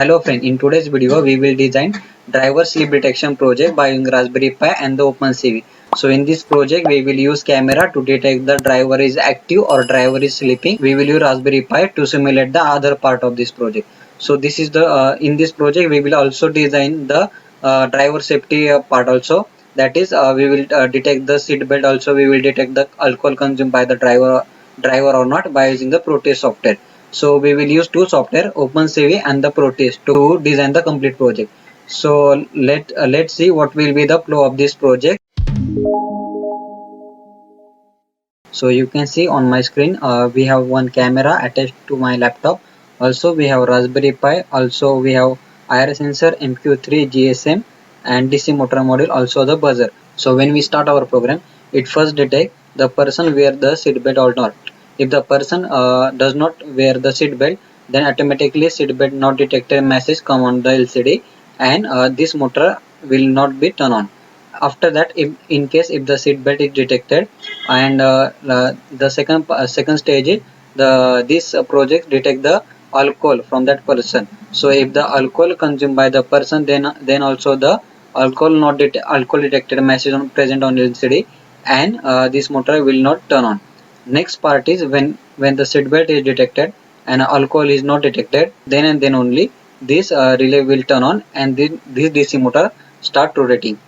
Hello friend, in today's video we will design driver sleep detection project by using Raspberry Pi and the OpenCV. So in this project we will use camera to detect the driver is active or driver is sleeping. We will use Raspberry Pi to simulate the other part of this project. So this is the in this project we will also design the driver safety part also. That is we will detect the seat belt also. We will detect the alcohol consumed by the driver or not by using the Proteus software. So we will use two software, OpenCV and the Proteus, to design the complete project. So let's see what will be the flow of this project. So you can see on my screen we have one camera attached to my laptop. Also we have Raspberry Pi. Also we have IR sensor, MQ3, GSM and DC motor module. Also the buzzer. So when we start our program, it first detect the person wear the seat belt or not. If the person does not wear the seat belt, then automatically seat belt not detected message come on the LCD, and this motor will not be turned on. After that, if in case if the seat belt is detected, and the second stage is the this project detect the alcohol from that person. So if the alcohol consumed by the person, then also the alcohol detected message on present on LCD, and this motor will not turn on. Next part is when the seat belt is detected and alcohol is not detected, then and then only this relay will turn on, and then this DC motor start rotating.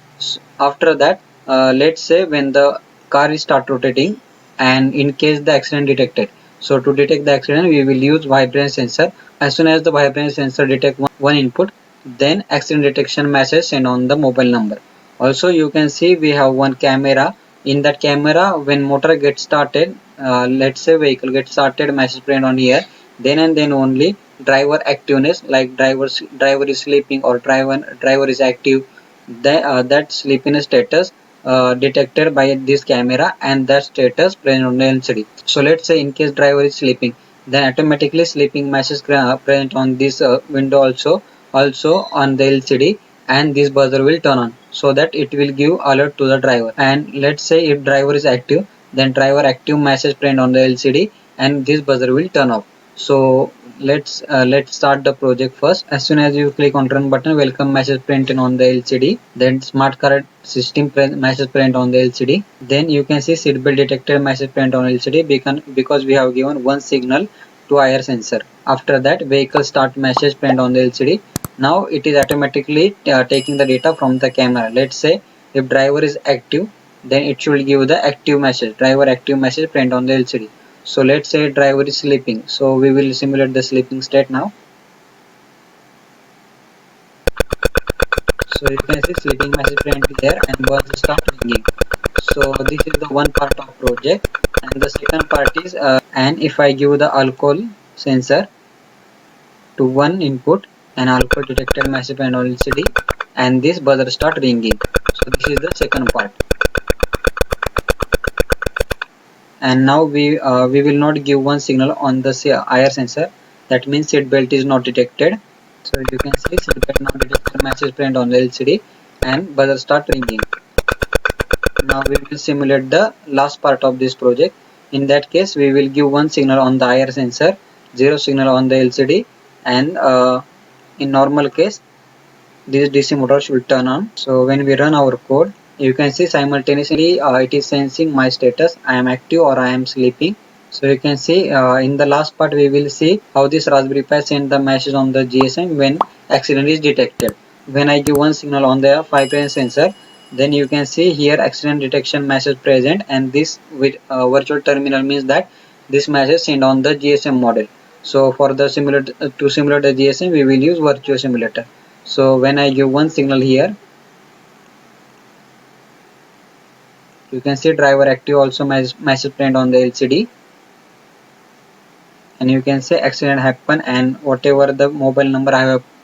After that, let's say when the car is start rotating, and in case the accident detected, so to detect the accident we will use vibration sensor. As soon as the vibration sensor detect one input, then accident detection message send on the mobile number. Also you can see we have one camera. In that camera, when motor gets started, let's say vehicle gets started, message print on here, then and then only driver activeness, like driver is sleeping or driver is active, that sleepiness status detected by this camera, and that status present on the LCD. So let's say in case driver is sleeping, then automatically sleeping message present on this window also on the LCD, and this buzzer will turn on so that it will give alert to the driver. And let's say if driver is active, then driver active message print on the LCD, and this buzzer will turn off. So let's start the project first. As soon as you click on run button, welcome message printed on the LCD. Then smart card system message print on the LCD. Then you can see seatbelt detector message print on LCD because we have given one signal to IR sensor. After that, vehicle start message print on the LCD. Now it is automatically taking the data from the camera. Let's say if driver is active, then it should give the active message, driver active message print on the LCD. So let's say driver is sleeping. So we will simulate the sleeping state now. So you can see sleeping message print here and buzz start ringing. So this is the one part of project, and the second part is and if I give the alcohol sensor to one input, and alcohol detected message print on LCD, and this buzzer start ringing. So this is the second part. And now we will not give one signal on the IR sensor. That means seat belt is not detected. So you can see seat belt not detected message print on the LCD, and buzzer start ringing. Now we will simulate the last part of this project. In that case, we will give one signal on the IR sensor, zero signal on the LCD, and in normal case this DC motor should turn on. So when we run our code, you can see simultaneously it is sensing my status, I am active or I am sleeping. So you can see in the last part we will see how this Raspberry Pi send the message on the GSM when accident is detected. When I give one signal on the vibration sensor, then you can see here accident detection message present, and this with virtual terminal means that this message sent on the GSM model. So for the to simulate the GSM, we will use virtual simulator. So when I give one signal here, you can see driver active also message print on the LCD, and you can say accident happen, and whatever the mobile number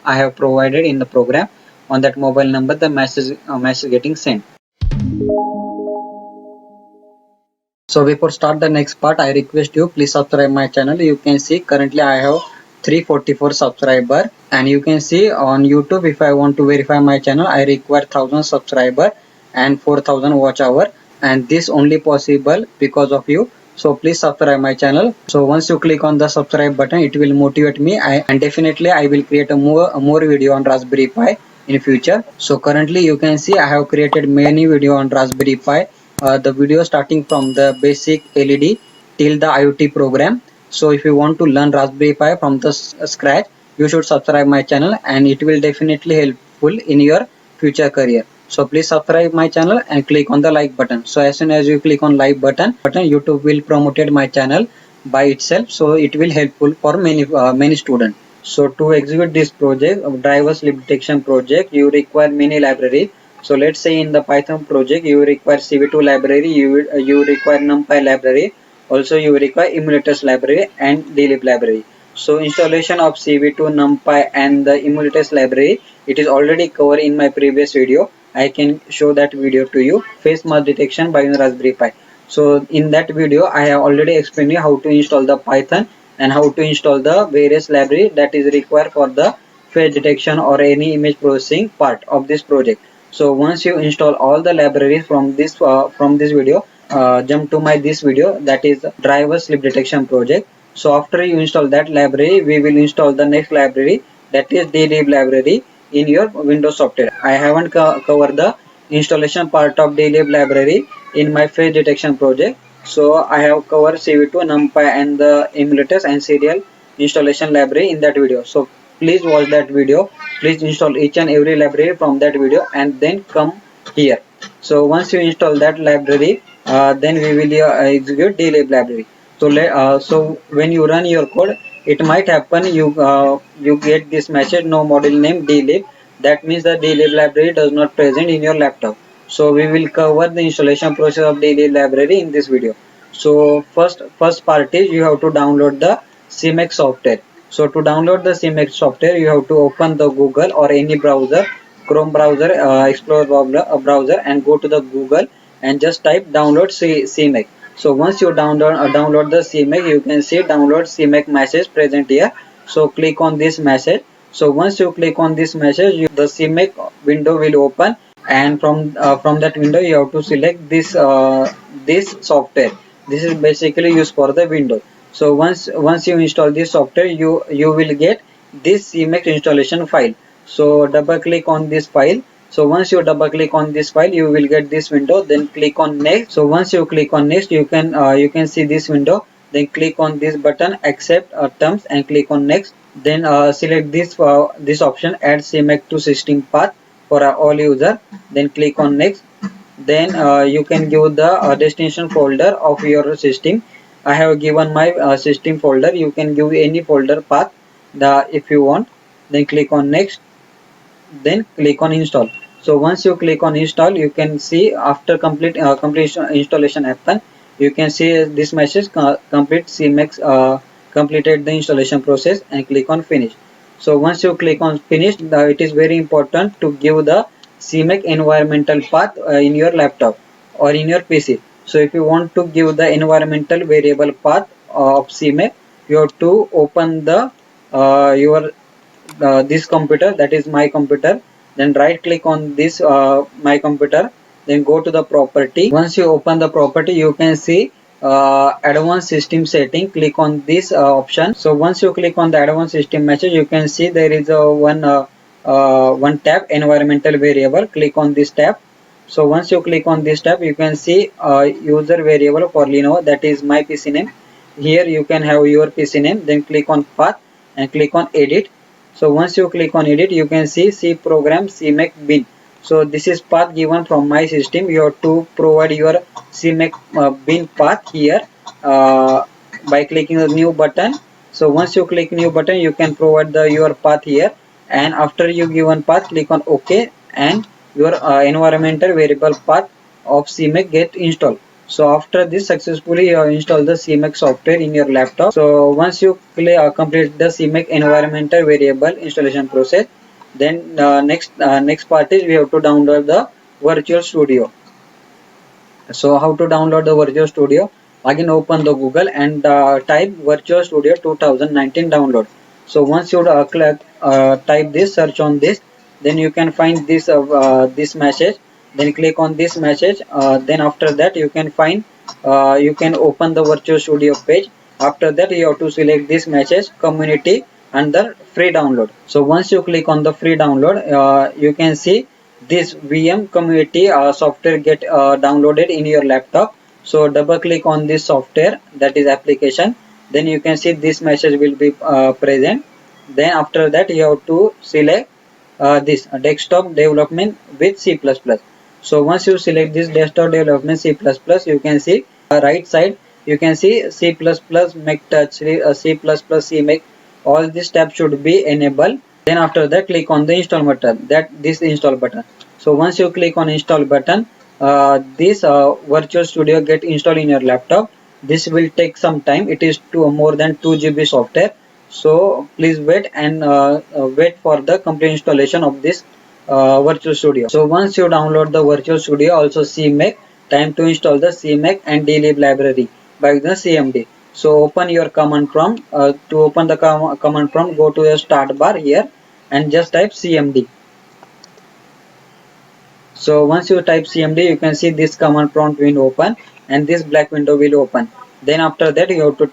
I have provided in the program, on that mobile number the message getting sent. So before start the next part, I request you please subscribe my channel. You can see currently I have 344 subscriber, and you can see on YouTube if I want to verify my channel I require 1000 subscriber and 4000 watch hour, and this only possible because of you. So please subscribe my channel. So once you click on the subscribe button, it will motivate me, and definitely I will create a more video on Raspberry Pi in future. So currently you can see I have created many video on Raspberry Pi. The video starting from the basic LED till the IoT program. So if you want to learn Raspberry Pi from the scratch, you should subscribe my channel, and it will definitely helpful in your future career. So please subscribe my channel and click on the like button. So as soon as you click on like button, YouTube will promoted my channel by itself. So it will helpful for many students. So to execute this project, driver sleep detection project, you require many library. So let's say in the Python project, you require CV2 library, you require NumPy library, also you require emulators library and dlib library. So installation of CV2, NumPy and the emulators library, it is already covered in my previous video. I can show that video to you. Face mask detection by Raspberry Pi. So in that video, I have already explained you how to install the Python and how to install the various library that is required for the face detection or any image processing part of this project. So once you install all the libraries from this video, jump to my this video, that is driver sleep detection project. So after you install that library, we will install the next library, that is dlib library in your Windows software. I haven't covered the installation part of dlib library in my face detection project. So I have covered CV2, NumPy and the emulators and serial installation library in that video. So please watch that video. Please install each and every library from that video and then come here. So once you install that library, then we will execute dlib library. So when you run your code, it might happen you get this message, no module name dlib. That means the dlib library does not present in your laptop. So we will cover the installation process of dlib library in this video. So first part is you have to download the CMake software. So to download the CMake software, you have to open the Google or any browser, Chrome browser, Explorer browser, and go to the Google and just type download CMake. So once you download the CMake, you can see download CMake message present here. So click on this message. So once you click on this message, the CMake window will open, and from that window you have to select this software. This is basically used for the Windows. So once you install this software, you will get this CMake installation file. So double click on this file. So once you double click on this file, you will get this window. Then click on next. So once you click on next, you can see this window. Then click on this button, accept terms, and click on next. Then select this option, add CMake to system path for all user. Then click on next. Then you can give the destination folder of your system. I have given my system folder. You can give any folder path if you want. Then click on next. Then click on install. So once you click on install, you can see after completion installation happen, you can see this message, complete CMake completed the installation process, and click on finish. So once you click on finish, it is very important to give the CMake environmental path in your laptop or in your PC. So if you want to give the environmental variable path of CMake, you have to open the your this computer, that is my computer. Then right click on this my computer, then go to the property. Once you open the property, you can see advanced system setting. Click on this option. So once you click on the advanced system message, you can see there is a one tab, environmental variable. Click on this tab. So once you click on this tab, you can see user variable for Lenovo, that is my PC name. Here you can have your PC name. Then click on path and click on edit. So once you click on edit, you can see C program CMake bin. So this is path given from my system. You have to provide your CMake bin path here by clicking the new button. So once you click new button, you can provide your path here, and after you given path, click on OK, and your environmental variable path of CMake get installed. So after this, successfully you have installed the CMake software in your laptop. So once you complete the CMake environmental variable installation process, then next part is we have to download the Virtual Studio. So how to download the Virtual Studio? Again, open the Google and type Virtual Studio 2019 download. So once you type this, search on this, then you can find this message. Then click on this message. Then after that, you can find you can open the Virtual Studio page. After that, you have to select this message community under free download. So once you click on the free download, you can see this VM community software get downloaded in your laptop. So double click on this software, that is application. Then you can see this message will be present. Then after that, you have to select this desktop development with C++. So once you select this desktop development C++, you can see right side, you can see C++, make touch, C++, CMake, all these tabs should be enabled. Then after that, click on the install button, this install button. So once you click on install button, this Virtual Studio get installed in your laptop. This will take some time. It is more than 2 GB software. So please wait and wait for the complete installation of this Virtual Studio. So once you download the Virtual Studio, also CMake, time to install the CMake and dlib library by the CMD. So open your command prompt. To open the command prompt, go to the start bar here and just type CMD. So once you type CMD, you can see this command prompt will open and this black window will open. Then after that, you have to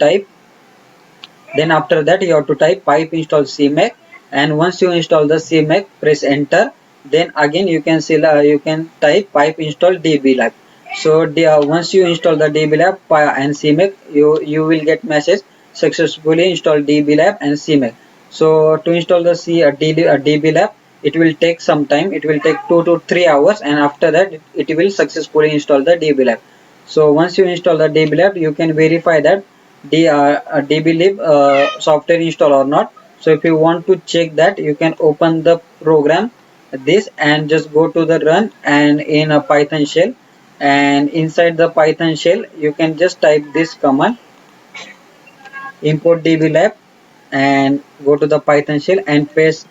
type pipe install CMake, and once you install the CMake, press enter. Then again you can see you can type pipe install dblab. So once you install the dblab and CMake, you will get message successfully installed dblab and CMake. So to install the dblab, it will take some time. It will take 2 to 3 hours, and after that it will successfully install the dblab. So once you install the dblab, you can verify that the dblib software install or not. So if you want to check that, you can open the program this and just go to the run and in a Python shell, and inside the Python shell you can just type this command import dblab and go to the Python shell and press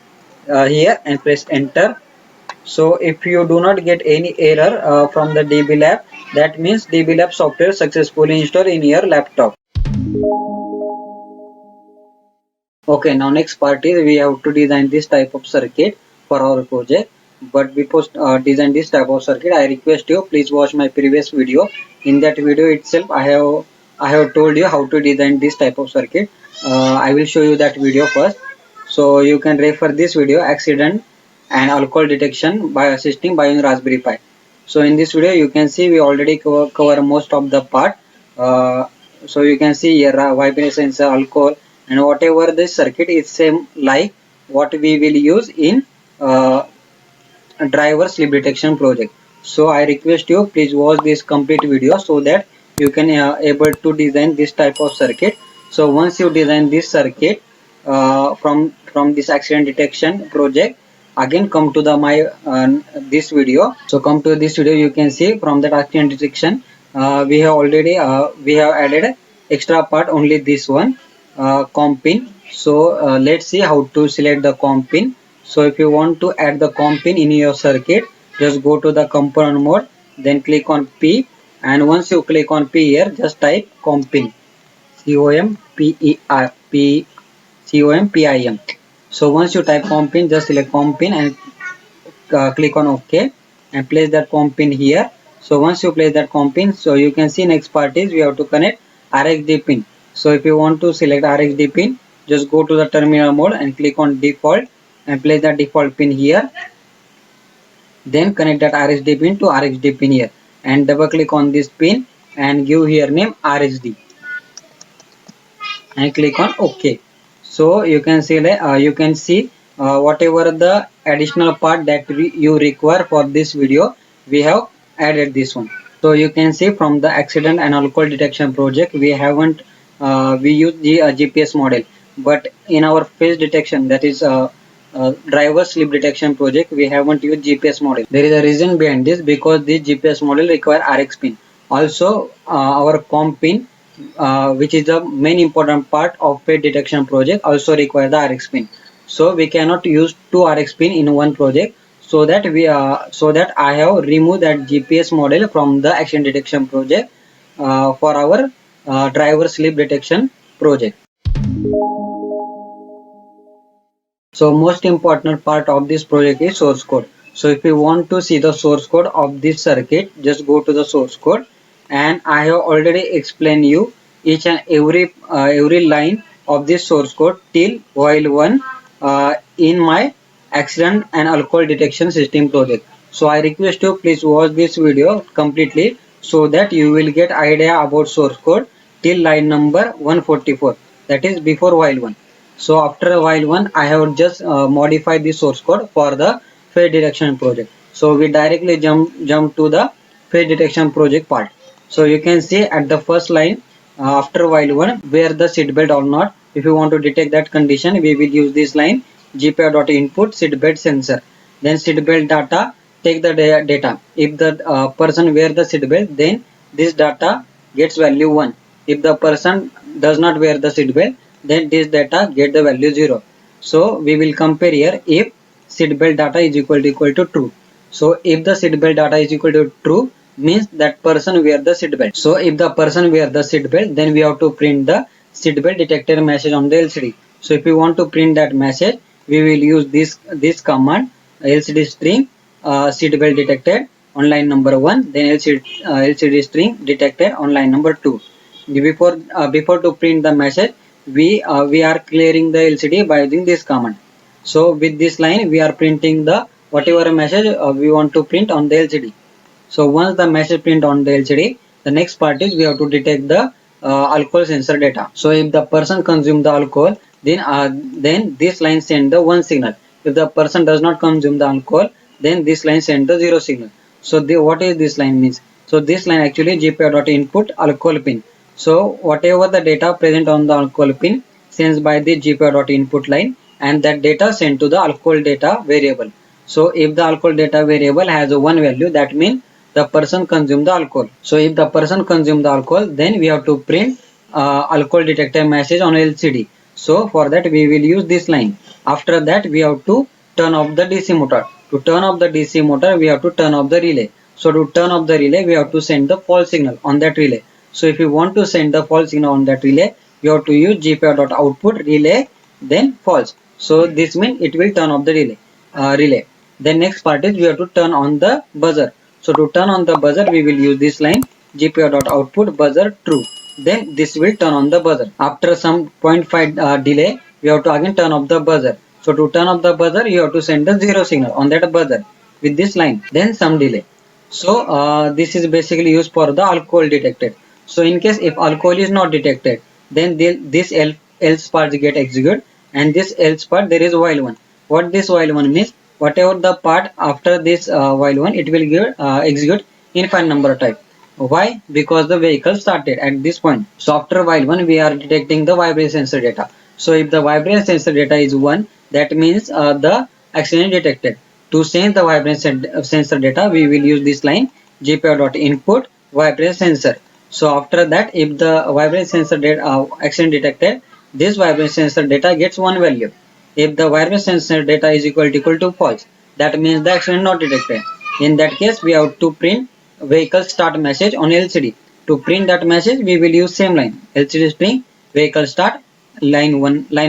here and press enter. So if you do not get any error from the dblab, that means dblab software successfully installed in your laptop. Okay, now next part is we have to design this type of circuit for our project. But before design this type of circuit, I request you please watch my previous video. In that video itself, I have told you how to design this type of circuit. I will show you that video first. So you can refer this video accident and alcohol detection by assisting by using Raspberry Pi. So in this video you can see we already cover most of the part. So you can see here vibration sensor, alcohol, and whatever this circuit is same like what we will use in driver sleep detection project. So I request you please watch this complete video so that you can able to design this type of circuit. So once you design this circuit from this accident detection project, again come to the my this video. So come to this video, you can see from that accident detection we have already we have added extra part, only this one COM pin. So let's see how to select the COM pin. So if you want to add the COM pin in your circuit, just go to the component mode, then click on P, and once you click on P here, just type COM pin, COMPIN. So once you type COM pin, just select COM pin and click on OK and place that COM pin here. So once you place that COM pin, so you can see next part is we have to connect RxD pin. So if you want to select RxD pin, just go to the terminal mode and click on default and place that default pin here. Then connect that RxD pin to RxD pin here and double click on this pin and give here name RxD and click on OK. So you can see whatever the additional part that you require for this video, we have added this one. So you can see from the accident and alcohol detection project, we haven't we use the GPS model, but in our face detection, that is driver sleep detection project, we haven't used GPS model. There is a reason behind this, because this GPS model require Rx pin. Also our COM pin, which is the main important part of face detection project, also require the Rx pin. So we cannot use two Rx pin in one project. So that I have removed that GPS model from the accident detection project for our driver sleep detection project. So most important part of this project is source code. So if you want to see the source code of this circuit, just go to the source code and I have already explained you each and every line of this source code till while one in my accident and alcohol detection system project. So I request you please watch this video completely so that you will get idea about source code till line number 144, that is before while one. So after while one I have just modified the source code for the face detection project. So we directly jump to the face detection project part. So you can see at the first line after while one wear the seat belt or not. If you want to detect that condition, we will use this line GPIO.input seat belt sensor. Then seat belt data, take the data. If the person wear the seat belt, then this data gets value 1. If the person does not wear the seat belt, then this data get the value 0. So we will compare here if seat belt data is equal to true. So if the seat belt data is equal to true, means that person wear the seat belt. So if the person wear the seat belt, then we have to print the seat belt detected message on the LCD. So if you want to print that message, we will use this command LCD string seat belt detected on line number 1, then LCD string detected on line number 2. Before to print the message, we are clearing the LCD by using this command. So with this line, we are printing the whatever message we want to print on the LCD. So once the message print on the LCD, the next part is we have to detect the alcohol sensor data. So if the person consume the alcohol, then this line send the 1 signal. If the person does not consume the alcohol, then this line send the 0 signal. So what is this line means? So this line actually GPIO.input alcohol pin. So whatever the data present on the alcohol pin sends by the GPIO.input line, and that data sent to the alcohol data variable. So if the alcohol data variable has a 1 value, that means the person consume the alcohol. So if the person consume the alcohol, then we have to print alcohol detector message on LCD. So for that we will use this line. After that we have to turn off the DC motor. To turn off the DC motor, we have to turn off the relay. So to turn off the relay, we have to send the false signal on that relay. So if you want to send the false signal on that relay, you have to use GPIO.output relay then false. So this means it will turn off the relay. Then next part is we have to turn on the buzzer. So to turn on the buzzer, we will use this line GPIO.output buzzer true. Then this will turn on the buzzer. After some 0.5 delay, we have to again turn off the buzzer. So to turn off the buzzer, you have to send the 0 signal on that buzzer with this line. Then some delay. So this is basically used for the alcohol detected. So in case if alcohol is not detected, then this else part get executed, and this else part there is while one. What this while one means? Whatever the part after this while one, it will give execute infinite number type. Why? Because the vehicle started at this point. So after while one, we are detecting the vibration sensor data. So if the vibration sensor data is 1, that means the accident detected. To change the vibration sensor data, we will use this line GPIO.input vibration sensor. So after that, if the vibration sensor data accident detected, this vibration sensor data gets 1 value. If the vibration sensor data is equal to false, that means the accident not detected. In that case, we have to print vehicle start message on LCD. To print that message, we will use same line LCD string vehicle start line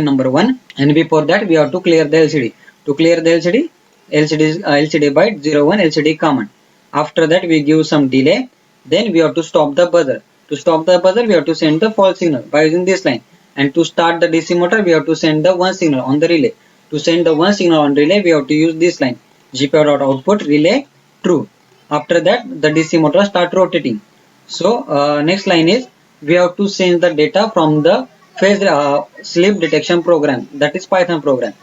number 1, and before that we have to clear the LCD. To clear the LCD byte 01 LCD command. After that we give some delay, then we have to stop the buzzer. To stop the buzzer, we have to send the false signal by using this line, and to start the DC motor, we have to send the 1 signal on the relay. To send the 1 signal on relay, we have to use this line GPIO.output relay true. After that, the DC motor start rotating. So next line is we have to change the data from the phase sleep detection program, that is Python program.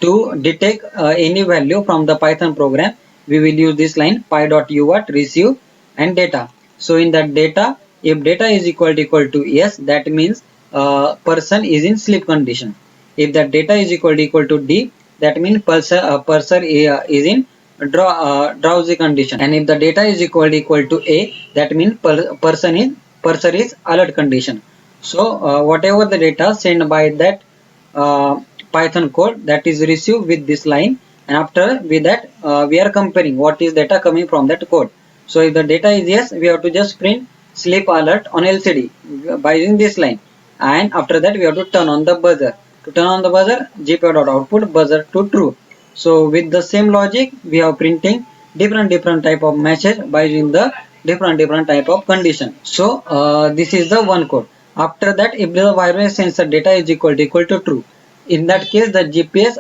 To detect any value from the Python program, we will use this line py.uart receive and data. So in that data, if data is equal to yes, that means person is in sleep condition. If that data is equal to D, that means person is in drowsy condition. And if the data is equal to A, that means person is alert condition. So whatever the data sent by that uh, Python code, that is received with this line, and after with that we are comparing what is data coming from that code. So if the data is yes, we have to just print sleep alert on LCD by using this line, and after that we have to turn on the buzzer. To turn on the buzzer, GPIO.output buzzer to true. So with the same logic, we are printing different type of message by using the different type of condition. So this is the one code. After that, if the wireless sensor data is equal to true, in that case the GPS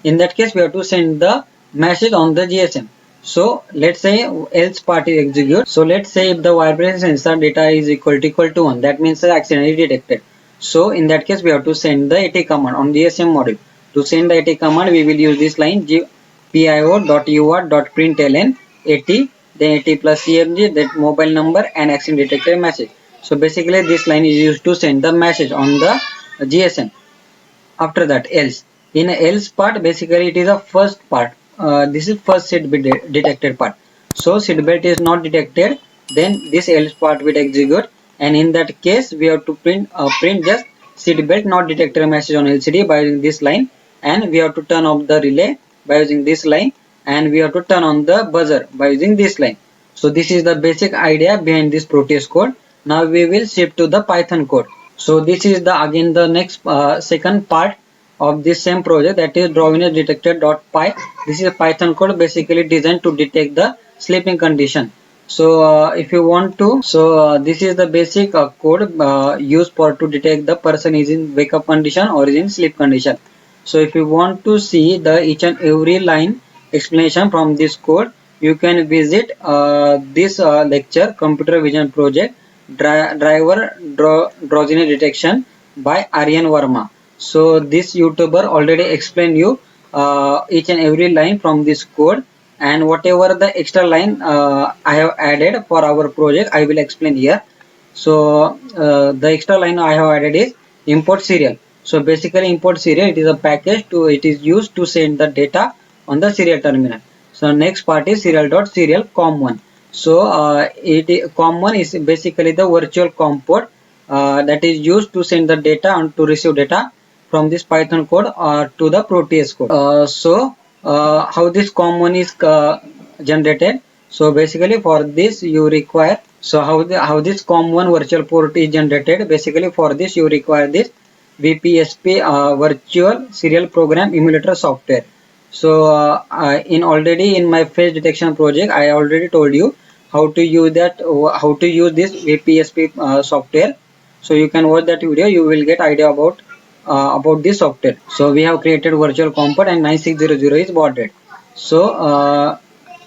in that case we have to send the message on the GSM. So let's say else part is execute. So let's say if the vibration sensor data is equal to 1, that means the accident is detected. So in that case we have to send the AT command on GSM module. To send the AT command we will use this line pio.ur.println AT, then AT plus CMG, that mobile number and accident detected message. So basically this line is used to send the message on the GSM. After that else, in else part basically it is a first part. This is first seatbelt detected part. So seatbelt is not detected, then this else part will execute, and in that case we have to print just seatbelt not detected message on LCD by using this line, and we have to turn off the relay by using this line, and we have to turn on the buzzer by using this line. So this is the basic idea behind this Proteus code. Now we will shift to the Python code. So this is the again the next second part of this same project, that is drowsiness detector.py. This is a Python code basically designed to detect the sleeping condition. So if you want to, this is the basic code used for to detect the person is in wake up condition or is in sleep condition. So if you want to see the each and every line explanation from this code, you can visit this lecture computer vision project driver drowsiness detection by Aryan Verma. So this YouTuber already explained you each and every line from this code, and whatever the extra line I have added for our project I will explain here. So the extra line I have added is import serial. So basically import serial, it is a package to it is used to send the data on the serial terminal. So next part is serial.serial com1. So com1 is basically the virtual COM port that is used to send the data and to receive data from this Python code to the Proteus code. How this COM1 is generated? So basically for this you require, how this COM1 virtual port is generated? Basically for this you require this VPSP virtual serial program emulator software. So in already in my face detection project I already told you how to use that, how to use this VPSP software. So you can watch that video, you will get idea about this software. So we have created virtual component and 9600 is baud rate. So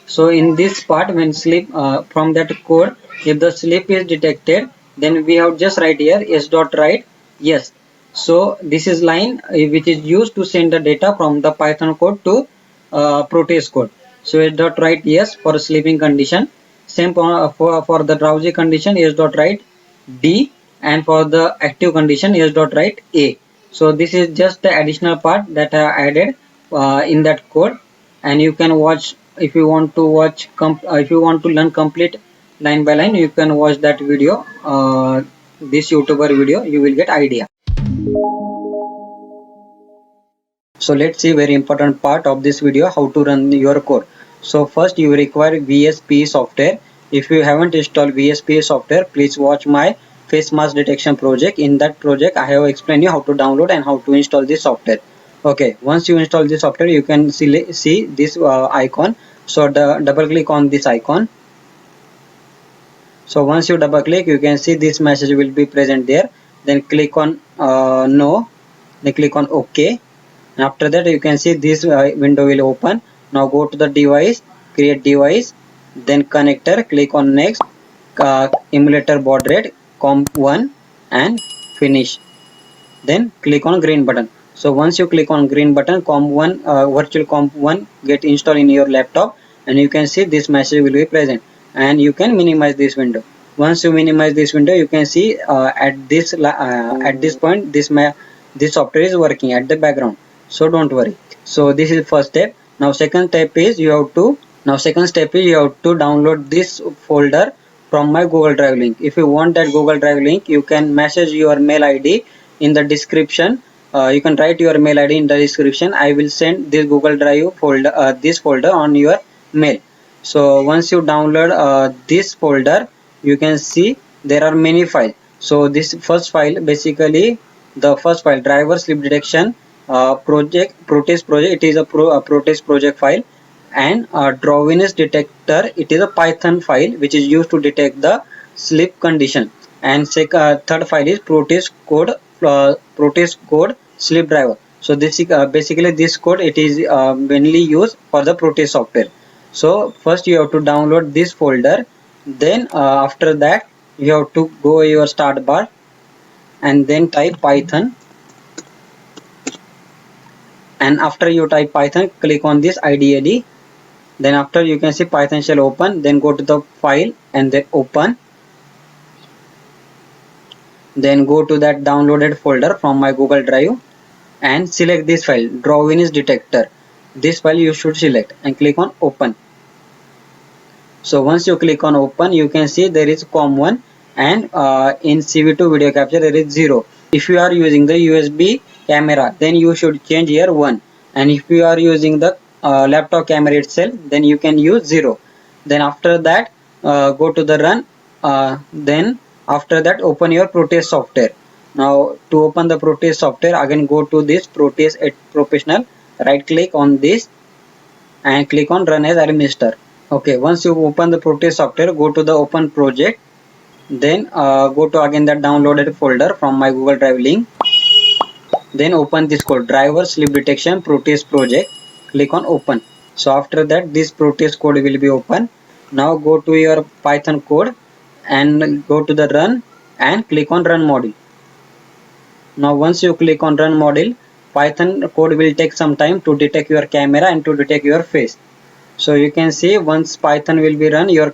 so in this part when sleep from that code, if the sleep is detected, then we have just write here s dot write yes. So this is line which is used to send the data from the Python code to Proteus code. So s dot write yes for sleeping condition. Same for the drowsy condition s dot write D, and for the active condition s dot write A. So this is just the additional part that I added in that code, and you can watch if you want to watch if you want to learn complete line by line, you can watch that video, this YouTuber video, you will get idea. So let's see very important part of this video, how to run your code. So first you require VSP software. If you haven't installed VSP software, please watch my face mask detection project. In that project I have explained you how to download and how to install this software. Okay, once you install this software you can see this icon. So double click on this icon. So once you double click, you can see this message will be present there. Then click on no, then click on OK. After that you can see this window will open. Now go to the device, create device, then connector, click on next, emulator baud rate comp1 and finish. Then click on green button. So once you click on green button, comp1 virtual comp1 get installed in your laptop, and you can see this message will be present, and you can minimize this window. Once you minimize this window, you can see at this point this software is working at the background. So don't worry. So this is first step. Now second step is you have to download this folder from my Google Drive link. If you want that Google Drive link, you can message your mail ID in the description. You can write your mail ID in the description. I will send this Google Drive folder, this folder on your mail. So once you download this folder, you can see there are many files. So this first file, basically the first file, driver sleep detection project Proteus project. It is a Proteus project file, And Drowsiness detector, it is a Python file which is used to detect the sleep condition. And third file is Proteus code sleep driver. So this is basically this code, it is mainly used for the Proteus software. So first you have to download this folder, then after that you have to go your start bar and then type Python, and after you type Python, click on this IDLE. Then after you can see Python shell open, then go to the file and then open, then go to that downloaded folder from my Google Drive and select this file, Drowsiness detector. This file you should select and click on open. So once you click on open, you can see there is COM1 and in CV2 video capture there is 0. If you are using the USB camera, then you should change here 1, and if you are using the laptop camera itself, then you can use 0. Then after that go to the run, then after that open your Proteus software. Now to open the Proteus software, again go to this Proteus Professional, right click on this and click on run as administrator. Okay, once you open the Proteus software, go to the open project, then go to again that downloaded folder from my Google Drive link, then open this code, driver sleep detection Proteus project, click on open. So after that this Proteus code will be open. Now go to your Python code and go to the run and click on run module. Now once you click on run module, Python code will take some time to detect your camera and to detect your face. So you can see once Python will be run, your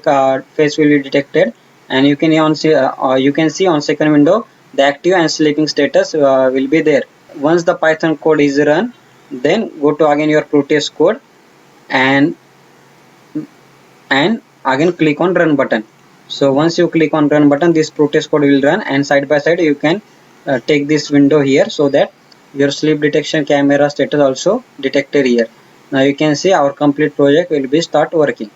face will be detected, and you can see on second window the active and sleeping status will be there. Once the Python code is run, then go to again your Proteus code and again click on run button. So once you click on run button, this Proteus code will run, and side by side you can take this window here so that your sleep detection camera status also detected here. Now you can see our complete project will be start working.